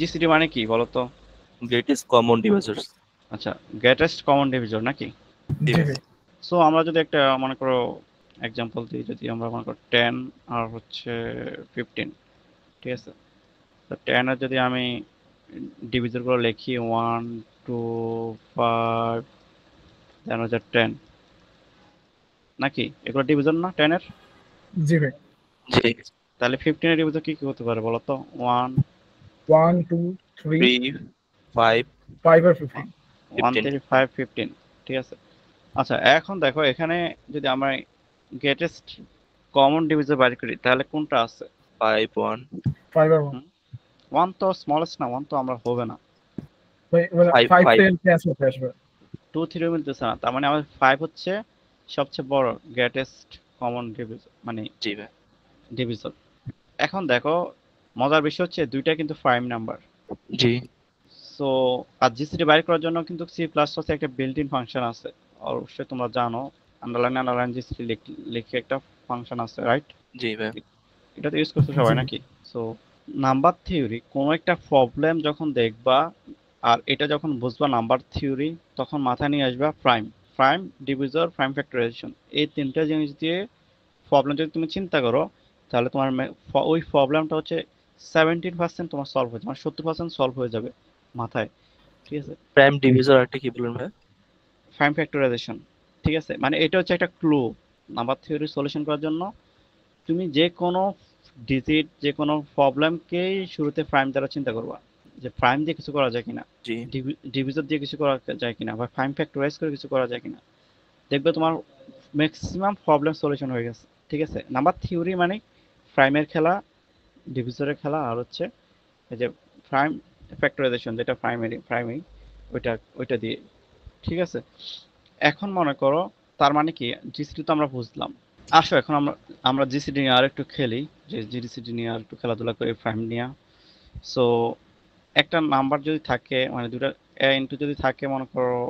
GCD মানে কি বলতো? Greatest common divisors. আচ্ছা, গ্রেটেস্ট কমন ডিভিজর নাকি? জি ভাই। সো আমরা যদি একটা মনে করো এক্সাম্পল দিই, যদি আমরা মনে করো 10 আর হচ্ছে 15, ঠিক আছে? তো 10 এর যদি আমি ডিভিজরগুলো লিখি 1 2 5 দেন হচ্ছে 10, নাকি এগুলো ডিভিজন না 10 এর? জি ভাই। জি। তাহলে 15 এর ডিভিজন কি কি হতে পারে বলো তো? 1 1 2 3 3 5 5 আর 15। 1 3 5 15, ঠিক আছে? আচ্ছা, এখন দেখো এখানে যদি আমরা গ্রেটেস্ট কমন ডিভিজর বাইর করি তাহলে কোনটা আছে? 5 1 5 আর 1 1 তো স্মলেস্ট না, 1 তো আমরা হবে না। ভাই, মানে 5 5 10 ক্যান্সেল হয়ে আসবে। 2 3 মিলতেছে না, তার মানে আমাদের 5 হচ্ছে সবচেয়ে বড় গ্রেটেস্ট কমন ডিভিজর, মানে জি ভাই। ডিভিজর। এখন দেখো মজার বিষয় হচ্ছে দুইটা কিন্তু প্রাইম নাম্বার। জি। সো আর জিসিডি বাইর করার জন্য কিন্তু সি প্লাস প্লাস একটা বিল্ট ইন ফাংশন আছে, অবশ্যই তোমরা জানো। আন্ডারলাইন জিসিডি লিখে একটা ফাংশন আছে, রাইট? জি ভাই। এটা তো ইউজ করছো সবাই নাকি? সো নাম্বার থিওরি কোন একটা প্রবলেম যখন দেখবা আর এটা যখন বুঝবা নাম্বার থিওরি, তখন মাথায় নিয়ে আসবা প্রাইম ডিভিজর, প্রাইম ফ্যাক্টরাইজেশন। এই তিনটা জিনিস দিয়ে প্রবলেম যদি তুমি চিন্তা করো, তাহলে তোমার ওই প্রবলেমটা হচ্ছে 17% তোমার সলভ হয়ে যাবে, মানে 70% সলভ হয়ে যাবে মাথায়, ঠিক আছে? প্রাইম ডিভিজর একটা কি বলুন ভাই? প্রাইম ফ্যাক্টরাইজেশন, ঠিক আছে? মানে এটা হচ্ছে একটা ক্লু নাম্বার থিওরি সলিউশন করার জন্য। তুমি যে কোনো ডিজিট, যে কোনো প্রবলেমকেই শুরুতে প্রাইম দ্বারা চিন্তা করবা, যে প্রাইম দিয়ে কিছু করা যায় কিনা, জি। ডিভিজর দিয়ে কিছু করা যায় কিনা, বা প্রাইম ফ্যাক্টরাইজ করে কিছু করা যায় কিনা। দেখবে তোমার ম্যাক্সিমাম প্রবলেম সলিউশন হয়ে গেছে, ঠিক আছে? নাম্বার থিওরি মানে প্রাইমের খেলা, ডিভিজরের খেলা, আর হচ্ছে এই যে প্রাইম ফ্যাক্টরাইজেশন, যেটা প্রাইমারি ওইটা ওইটা দিয়ে, ঠিক আছে? এখন মনে করো তার মানে কি, জিসিডি তো আমরা বুঝলাম। আসো এখন আমরা আমরা জিসিডি নিয়ে আর একটু খেলি, যে জিসিডি নিয়ে আর একটু খেলাধুলা করি প্রাইম নিয়ে। সো একটা নাম্বার যদি থাকে, মানে দুটা এ ইনটু যদি থাকে, মনে করো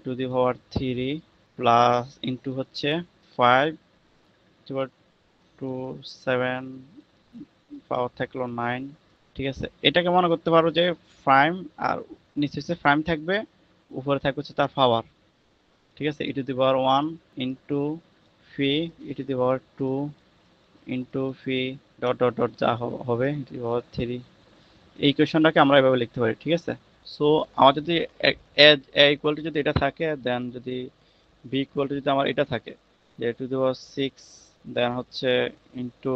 2 the power 3 প্লাস ইনটু হচ্ছে 5 2 7 পাওয়ার থাকলো 9, ঠিক আছে? এটাকে মনে করতে পারো যে প্রাইম, আর নিচে হচ্ছে প্রাইম থাকবে, উপরে থাকবে হচ্ছে তার পাওয়ার, ঠিক আছে? e⁻1 ইন্টু ফি e⁻2 ইন্টু ফি ডট ডট ডট যা হবে e⁻3। এই ইকুয়েশনটাকে আমরা এভাবে লিখতে পারি, ঠিক আছে? সো আমার যদি এ ইকুয়াল টু যদি এটা থাকে, দেন যদি বি ইকুয়াল টু যদি আমার এটা থাকে, যে 2 the power 6, দেন হচ্ছে ইন্টু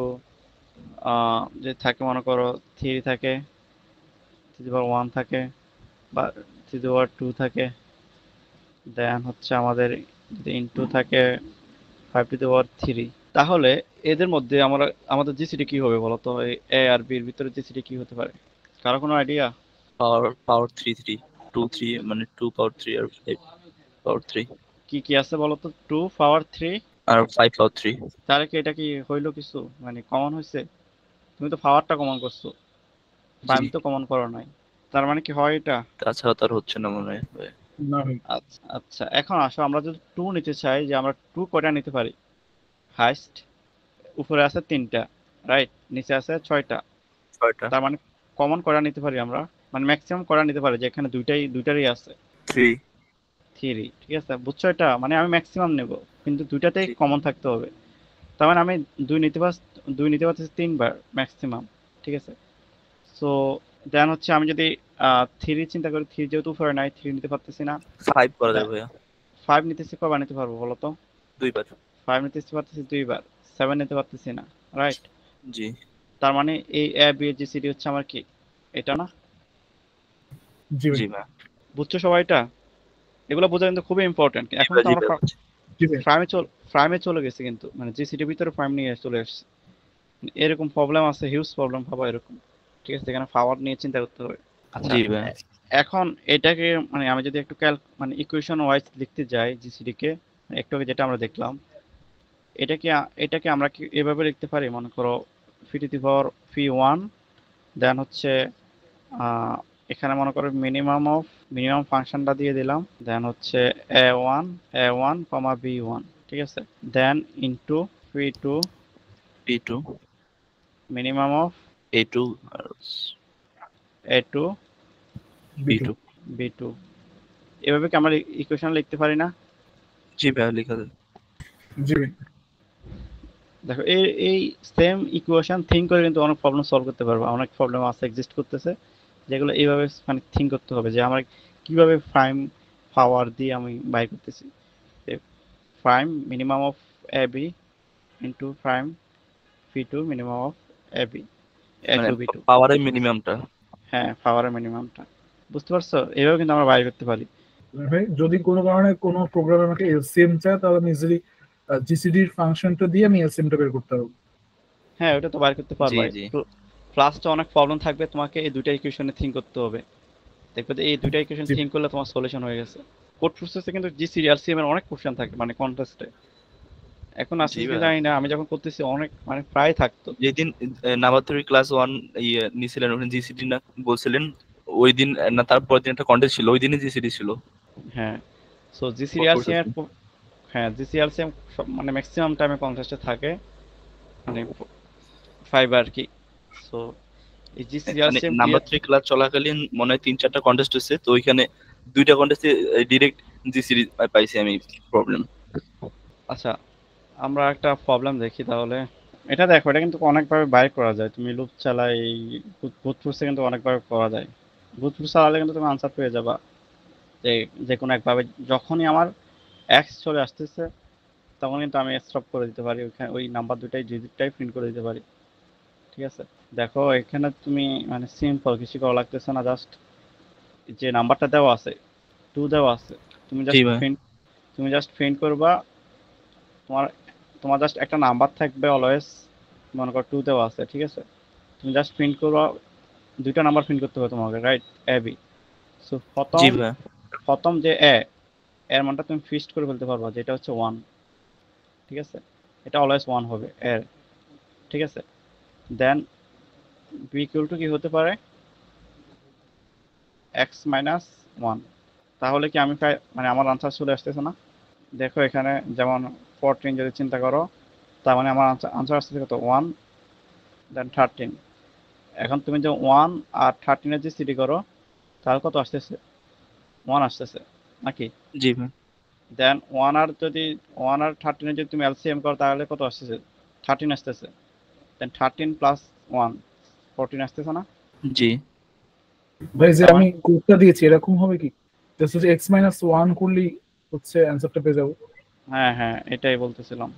যে থাকে মনে করো 3 থাকে, 3 the power 1 থাকে, বা 3 the power 2 থাকে, দেন হচ্ছে আমাদের যদি ইন্টু থাকে 5 to the power 3, তাহলে এদের মধ্যে আমরা আমাদের জিসিডি কি হবে বলতো? এই এ আর বি এর ভিতরে জিসিডি কি হতে পারে? কারো কোনো আইডিয়া? পাওয়ার 3 3 2 3 মানে 2 পাওয়ার 3 আর 5 পাওয়ার 3 কি কি আছে বলতো? 2 power 3 আর 5 পাওয়ার 3। তাহলে কি এটা কি হইলো কিছু, মানে কমন হয়েছে? তুমি তো পাওয়ারটা কমন করছো, জি। প্রাইম তো কমন করো নাই, তার মানে কি হয় এটা? তাছাড়া তার হচ্ছে না মনে হয় ভাই। না ভাই। আচ্ছা আচ্ছা, এখন আসো আমরা যদি 2 নিতে চাই, যে আমরা 2 কয়টা নিতে পারি? হাইস্ট উপরে আছে 3টা, রাইট? নিচে আছে 6টা, 6টা। তার মানে কমন কয়টা নিতে পারি আমরা? মানে ম্যাক্সিমাম কয়টা নিতে পারি, যে এখানে দুইটারই আছে? 3। 3, ঠিক আছে? বুঝছো? এটা মানে আমি ম্যাক্সিমাম নেব, কিন্তু দুইটাতেই জি। কমন থাকতে হবে। তার মানে আমি দুই নিতে পারতেছি 3 বার ম্যাক্সিমাম, ঠিক আছে? সো দেন হচ্ছে আমি যদি 3 চিন্তা করি, 3 যেহেতু উপরে নাই, 3 নিতে পারতেছি না। 5 করা যাবে ভাইয়া। 5 নিতেছি, কয়বার নিতে পারবো বলো তো? 2 বার। 5 নিতেছি পারতেছি 2 বার, 7 নিতে পারতেছি না, রাইট? জি। তার মানে এই A B G C D হচ্ছে আমার কি, এটা না? জি ভাই। জি ভাই। বুঝছো সবাই এটা? এগুলো বোঝা কিন্তু খুবই ইম্পর্টেন্ট। জি এখন ভাই। তো জি আমরা ভাই। জি ভাই। প্রাইমে চলে গেছি, কিন্তু মানে জিসিডির ভিতরে প্রাইম নিয়ে চলে আসছে। এরকম প্রবলেম আছে, হিউজ প্রবলেম পাবো এরকম, ঠিক আছে? এখানে পাওয়ার নিয়ে চিন্তা করতে হবে। আচ্ছা, জি ভাই। এখন এটাকে মানে আমি যদি একটু মানে ইকুয়েশন ওয়াইজ লিখতে যাই জিসিডি কে, একটু আগে যেটা আমরা দেখলাম, এটাকে আমরা কি এভাবে লিখতে পারি? মনে করো ফি1, দেন হচ্ছে আহ, এখানে মনে করো মিনিমাম ফাংশনটা দিয়ে দিলাম, দেন হচ্ছে এ ওয়ান কমা বি1, ঠিক আছে? Then into phi two, P2 minimum of A2 আর A2 B2 B2 এভাবে কি আমরা ইকুয়েশন লিখতে পারি না? জি ভাইয়া লেখা যায়। জি ভাই। দেখো এই এই সেম ইকুয়েশন থিঙ্ক করে কিন্তু অনেক প্রবলেম সলভ করতে পারবো। অনেক প্রবলেম আছে এক্সিস্ট করতেছে যেগুলো এইভাবে মানে থিঙ্ক করতে হবে যে আমরা কিভাবে প্রাইম পাওয়ার দিয়ে আমি বাই করতেছি। Prime minimum of AB into prime P2 minimum of AB মানে A2 B2। পাওয়ারের মিনিমামটা। হ্যাঁ, পাওয়ারের মিনিমামটা বুঝতে পারছো? এইভাবে কিন্তু আমরা বাই করতে পারি। ভাই যদি কোনো কারণে কোনো প্রোগ্রাম আমাকে এলসিএম চায় তাহলে আমি ইজিলি জিসিডির ফাংশনটা দিয়ে আমি এলসিএমটা বের করতে পারবো। হ্যাঁ, ওটা তো বাইর করতে জি পারবাই। জি প্লাসটা অনেক প্রবলেম থাকবে, তোমাকে এই দুইটা ইকুয়েশনে থিঙ্ক করতে হবে। দেখবে যে এই দুইটা ইকুয়েশন জি থিঙ্ক করলে তোমার সলিউশন হয়ে গেছে। কোড প্রসেসে কিন্তু জিসি এলসিএম এর অনেক কোশ্চেন থাকে মানে কন্টেস্টে। এখন জি আসছে কি ভাইয়া। জানি না, আমি যখন করতেছি অনেক মানে প্রায় থাকতো। যেদিন নাবাত্তরি ক্লাস 1 ইয়ে নিছিলেন ওখানে জিসিডি না বলছিলেন, ওই দিন না তারপর দিন একটা কন্টেস্ট ছিল, ওই দিনই জিসিডি ছিল হ্যাঁ, so GC code LCM processing. এর হ্যাঁ জিসি এলসিএম মানে ম্যাক্সিমাম টাইমে কন্টেস্টে থাকে মানে 5 আর কি। সো এই জিসি মানে এলসিএম নাম্বার ক্লিয়ার। 3 ক্লাস চলাকালীন মনে হয় 3-4টা কন্টেস্ট হয়েছে, তো ওইখানে দুইটা কন্টেস্টে ডিরেক্ট জিসিডি পাইছি আমি প্রবলেম। আচ্ছা, আমরা একটা প্রবলেম দেখি তাহলে। এটা দেখো, এটা কিন্তু অনেকভাবে বাইর করা যায়। তুমি লুপ চালাই বুট ফোর্সে কিন্তু অনেকভাবে করা যায়। বুট ফোর্স চালালে কিন্তু তুমি আনসার পেয়ে যাবা যে যে কোনো একভাবে। যখনই আমার এক্স চলে আসতেছে তখন কিন্তু আমি স্টপ করে দিতে পারি, ওইখানে ওই নাম্বার দুটাই ডিজিটটাই প্রিন্ট করে দিতে পারি। ঠিক আছে, দেখো এখানে তুমি মানে সিম্পল কিছু করা লাগতেছে না, জাস্ট যে নাম্বারটা দেওয়া আছে 2 দেওয়া আছে, তুমি জি জাস্ট ভাই। প্রিন্ট তুমি জাস্ট প্রিন্ট করবা। তোমার তোমার জাস্ট একটা নাম্বার থাকবে অলওয়েজ। মনে করো 2 দেওয়া আছে, ঠিক আছে, তুমি জাস্ট প্রিন্ট করবা। দুইটা নাম্বার প্রিন্ট করতে হবে তোমাকে, রাইট? A B. সো জি প্রথম ভাই। প্রথম যে এ এর মানটা তুমি ফিক্সড করে ফেলতে পারবা, যেটা হচ্ছে 1। ঠিক আছে, এটা অলওয়েজ 1 হবে এর। ঠিক আছে, দেন বি ইকুয়াল টু কি হতে পারে? X minus 1। তাহলে কি আমি মানে আমার আনসার চলে আসতেছে না? দেখো এখানে যেমন 14 যদি চিন্তা করো, তার মানে আমার আনসার আসতেছে কত? 1 দেন 13। এখন তুমি যে 1 আর 13 এর যে সিডি করো, তাহলে কত আসতেছে? 1 আসতেছে নাকি? জি ভাই। দেন 1 আর যদি 1 আর 13 এর যদি তুমি এলসিএম করো তাহলে কত আসতেছে? 13 আসতেছে। দেন 13 প্লাস 1 14 আসতেছে না? জি ভাই যে তার আমি মানে কোডটা দিয়েছি এরকম হবে কি, জাস্ট হচ্ছে এক্স মাইনাস ওয়ান করলেই হচ্ছে অ্যান্সারটা পেয়ে যাবো? হ্যাঁ হ্যাঁ, এটাই বলতেছিলাম।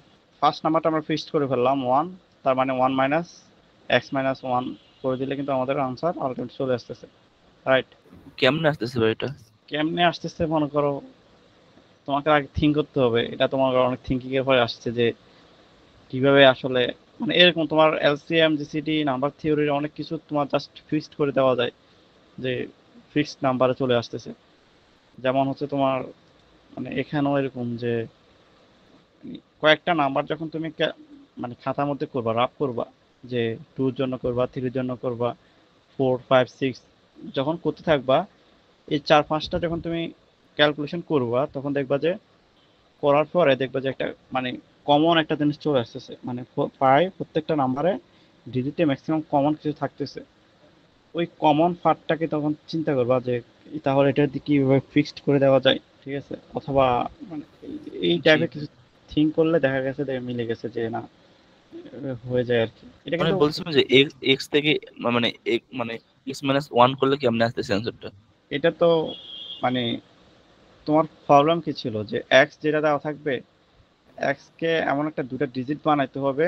ফার্স্ট নাম্বারটা আমরা ফিক্সড করে ফেললাম 1, তার মানে 1 মাইনাস এক্স মাইনাস 1 করে দিলে কিন্তু আমাদের আনসার আলটিমেট চলে আসতেছে, রাইট? কেমনে আসতেছে ভাই এটা? কেমনে আসতেছে মনে করো, তোমাকে আগে থিঙ্ক করতে হবে। এটা তোমার অনেক থিঙ্কিং এর পরে আসছে যে কিভাবে আসলে মানে এরকম তোমার এলসিএম জিসিডি নাম্বার থিওরির অনেক কিছু তোমার জাস্ট ফিক্সড করে দেওয়া যায় যে ফিক্সড নাম্বারে চলে আসতেছে। যেমন হচ্ছে তোমার মানে এখানেও এরকম যে কয়েকটা নাম্বার যখন তুমি মানে খাতার মধ্যে করবা, রাফ করবা, যে 2 এর জন্য করবা, 3 এর জন্য করবা, 4 5 6 যখন করতে থাকবা, এই 4-5টা যখন তুমি ক্যালকুলেশন করবা তখন দেখবা যে করার পরে দেখবা যে একটা মানে কমন একটা জিনিস চলে আসতেছে, মানে প্রায় প্রত্যেকটা নাম্বারে ডিজিটে ম্যাক্সিমাম কমন কিছু থাকতেছে। ওই কমন পার্টটাকে তখন চিন্তা করবা যে তাহলে এটা দিয়ে কিভাবে ফিক্সড করে দেওয়া যায়। ঠিক আছে, অথবা মানে এই জি টাইপের কিছু থিঙ্ক করলে দেখা গেছে যে মিলে গেছে যে না, হয়ে যায় আর কি। এটা মানে কিন্তু বলছিলাম যে এক্স এক্স থেকে মানে মানে এক্স মাইনাস 1 করলে কেমনে আসতেছে অ্যান্সারটা? এটা তো মানে তোমার প্রবলেম কি ছিল যে এক্স যেটা দেওয়া থাকবে, এক্স কে এমন একটা দুটো ডিজিট বানাইতে হবে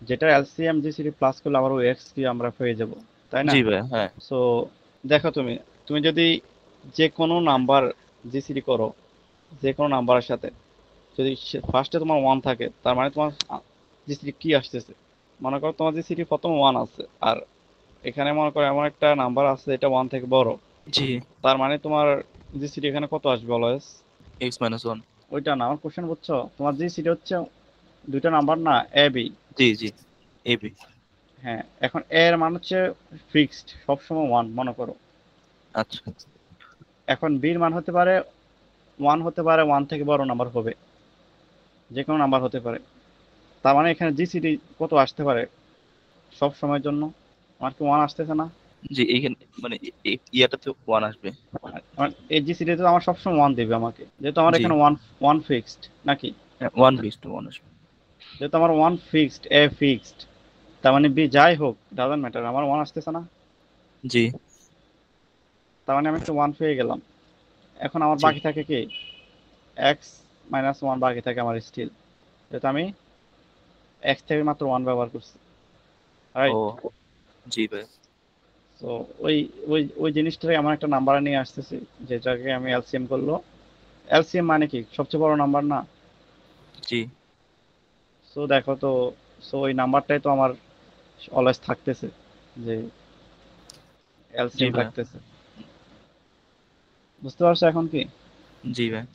যেটা এলসিএম জিসিডি প্লাস করলে আবার ওই এক্স কি আমরা পেয়ে যাব, তাই না? জি ভাই হ্যাঁ। সো দেখো তুমি তুমি যদি যে কোনো নাম্বার জিসিডি করো, যে কোনো নাম্বারের সাথে যদি ফার্স্টে তোমার 1 থাকে, তার মানে তোমার জিসিডি কি আসতেছে? মনে করো তোমার জিসিডি প্রথম 1 আছে, আর এখানে মনে করো এমন একটা নাম্বার আছে এটা 1 থেকে বড়, জি তার মানে তোমার জিসিডি এখানে কত আসবে অলওয়েজ? X minus 1। ওইটা না, আমার কোশ্চেন বুঝছো? তোমার জিসিডি হচ্ছে দুইটা নাম্বার না, A B. G G AB. হ্যাঁ, এখন এ এর মান হচ্ছে ফিক্সড সবসময় 1 মনে করো। আচ্ছা এখন বির মান হতে পারে 1, হতে পারে 1 থেকে বড় নাম্বার হবে, যে কোনো নাম্বার হতে পারে। তার মানে এখানে জিসিডি কত আসতে পারে সব সময়ের জন্য? আমার কি 1 আসতেছে না? জি এইখানে মানে ইয়াটাতে 1 আসবে। আমার এই জিসিডি তো আমার সবসময় 1 দিবে আমাকে, যেহেতু আমার জি এখানে 1 ফিক্সড নাকি, 1 ফিক্সড 1 আসবে। যেহেতু আমার 1 ফিক্সড, এ ফিক্সড, তার মানে বি যাই হোক ডাজন্ট ম্যাটার, আমার 1 আসতেছে না, জি তার মানে আমি একটা 1 পেয়ে গেলাম। এখন আমার জি বাকি থাকে কি, এক্স মাইনাস 1 বাকি থাকে আমার স্টিল, যেহেতু আমি এক্স থেকে মাত্র 1 ব্যবহার করছি, ও রাইট? জি ভাই। তো ওই ওই জিনিসটাকে আমার একটা নাম্বার নিয়ে আসতেছি, যেটাকে আমি এলসিএম করলো। এলসিএম মানে কি, সবচেয়ে বড় নাম্বার না? জি সো দেখো তো, সো ওই নাম্বারটাই তো আমার অলওয়েজ থাকতেছে, যে জি এলসিএম ভাই। থাকতেছে। বুঝতে পারছো এখন কি? জি ভাই।